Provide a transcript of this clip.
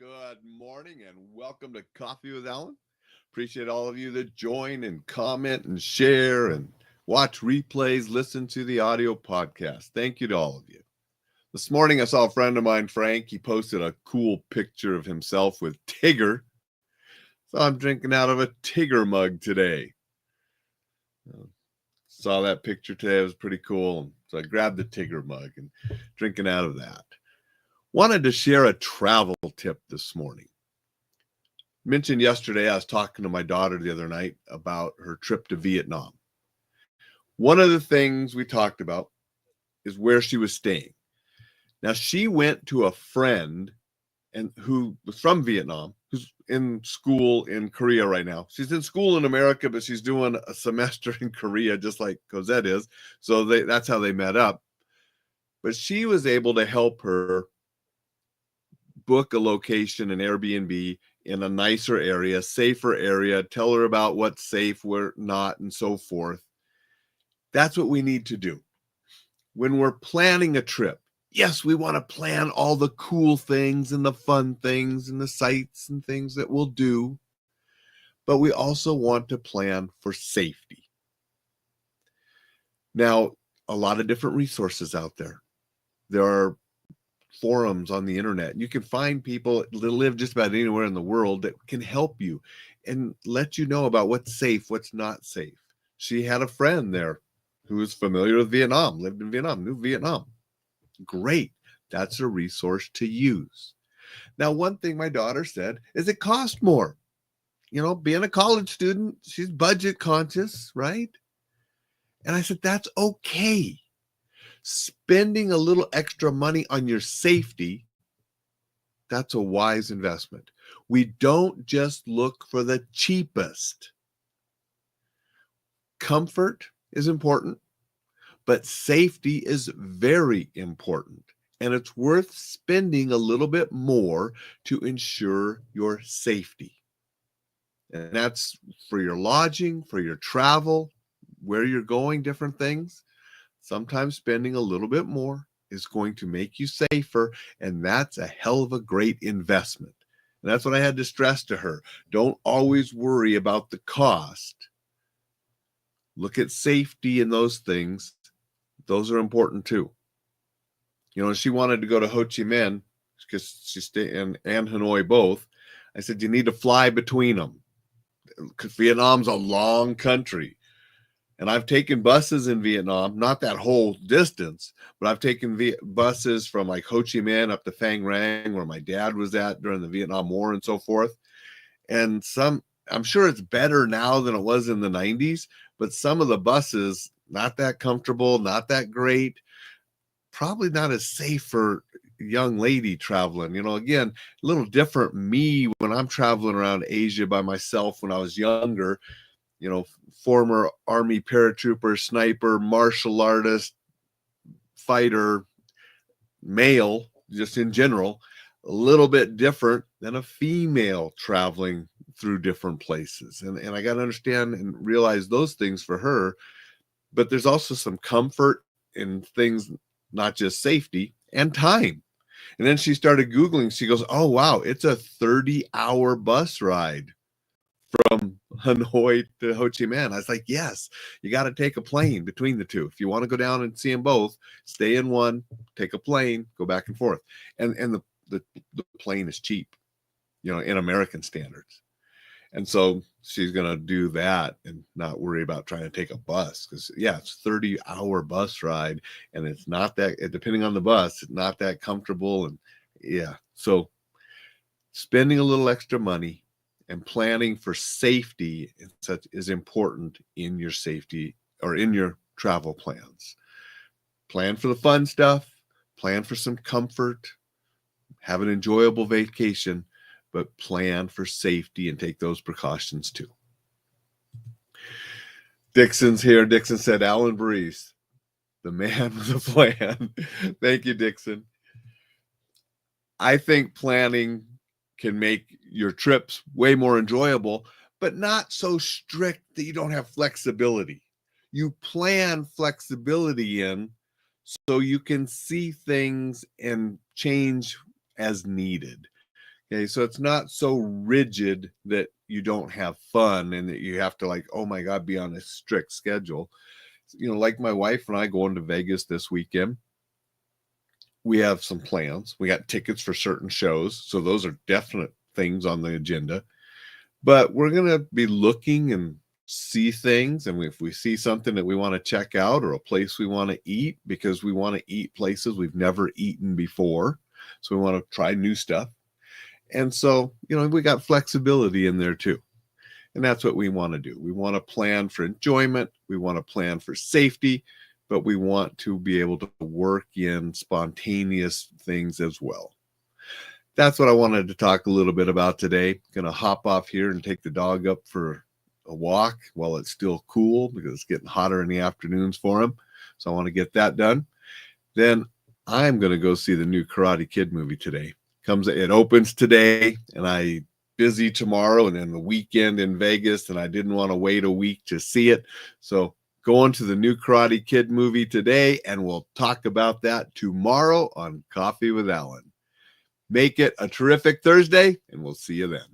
Good morning and welcome to Coffee with Alain. Appreciate all of you that join and comment and share and watch replays, listen to the audio podcast. Thank you to all of you. This morning I saw a friend of mine, Frank. He posted a cool picture of himself with Tigger. So I'm drinking out of a Tigger mug today. Saw that picture today. It was pretty cool. So I grabbed the Tigger mug and drinking out of that. Wanted to share a travel tip this morning. Mentioned yesterday, I was talking to my daughter the other night about her trip to Vietnam. One of the things we talked about is where she was staying. Now, she went to a friend who was from Vietnam, who's in school in Korea right now. She's in school in America, but she's doing a semester in Korea, just like Cosette is. So that's how they met up. But she was able to help her book a location, an Airbnb in a nicer area, safer area, tell her about what's safe, where not, and so forth. That's what we need to do. When we're planning a trip, yes, we want to plan all the cool things and the fun things and the sights and things that we'll do, but we also want to plan for safety. Now, a lot of different resources out there. There are forums on the internet. You can find people that live just about anywhere in the world that can help you and let you know about what's safe, what's not safe. She had a friend there who was familiar with Vietnam, lived in Vietnam, knew Vietnam. Great. That's a resource to use. Now, one thing my daughter said is it costs more. You know, being a college student, she's budget conscious, right? And I said, that's okay. Spending a little extra money on your safety, that's a wise investment. We don't just look for the cheapest. Comfort is important, but safety is very important. And it's worth spending a little bit more to ensure your safety. And that's for your lodging, for your travel, where you're going, different things. Sometimes spending a little bit more is going to make you safer, and that's a hell of a great investment. And that's what I had to stress to her. Don't always worry about the cost. Look at safety and those things. Those are important too. You know, she wanted to go to Ho Chi Minh because she stayed in and Hanoi both. I said, you need to fly between them because Vietnam's a long country. And I've taken buses in Vietnam, not that whole distance, but I've taken buses from like Ho Chi Minh up to Phan Rang, where my dad was at during the Vietnam War and so forth. And I'm sure it's better now than it was in the 90s, but some of the buses, not that comfortable, not that great, probably not as safe for a young lady traveling. You know, again, a little different me when I'm traveling around Asia by myself when I was younger. You know, former Army paratrooper, sniper, martial artist, fighter, male, just in general, a little bit different than a female traveling through different places. And I got to understand and realize those things for her. But there's also some comfort in things, not just safety and time. And then she started Googling. She goes, oh, wow, it's a 30-hour bus ride from Hanoi to Ho Chi Minh. I was like, yes, you got to take a plane between the two. If you want to go down and see them both, stay in one, take a plane, go back and forth. And the plane is cheap, you know, in American standards. And so she's going to do that and not worry about trying to take a bus because, yeah, it's a 30-hour bus ride and it's not that, depending on the bus, it's not that comfortable. And yeah, so spending a little extra money and planning for safety is important in your safety or in your travel plans. Plan for the fun stuff, plan for some comfort, have an enjoyable vacation, but plan for safety and take those precautions too. Dixon's here. Dixon said, Alain Breeze, the man with a plan. Thank you, Dixon. I think planning can make your trips way more enjoyable, but not so strict that you don't have flexibility. You plan flexibility in so you can see things and change as needed. Okay, so it's not so rigid that you don't have fun and that you have to like, oh my God, be on a strict schedule. Like my wife and I going to Vegas this weekend. We have some plans. We got tickets for certain shows. So those are definite things on the agenda. But we're going to be looking and see things. And if we see something that we want to check out or a place we want to eat, because we want to eat places we've never eaten before. So we want to try new stuff. And so, we got flexibility in there too. And that's what we want to do. We want to plan for enjoyment. We want to plan for safety, but we want to be able to work in spontaneous things as well. That's what I wanted to talk a little bit about today. Going to hop off here and take the dog up for a walk while it's still cool because it's getting hotter in the afternoons for him. So I want to get that done. Then I'm going to go see the new Karate Kid movie today. It opens today, and I busy tomorrow and then the weekend in Vegas, and I didn't want to wait a week to see it. So going to the new Karate Kid movie today, and we'll talk about that tomorrow on Coffee with Alain. Make it a terrific Thursday, and we'll see you then.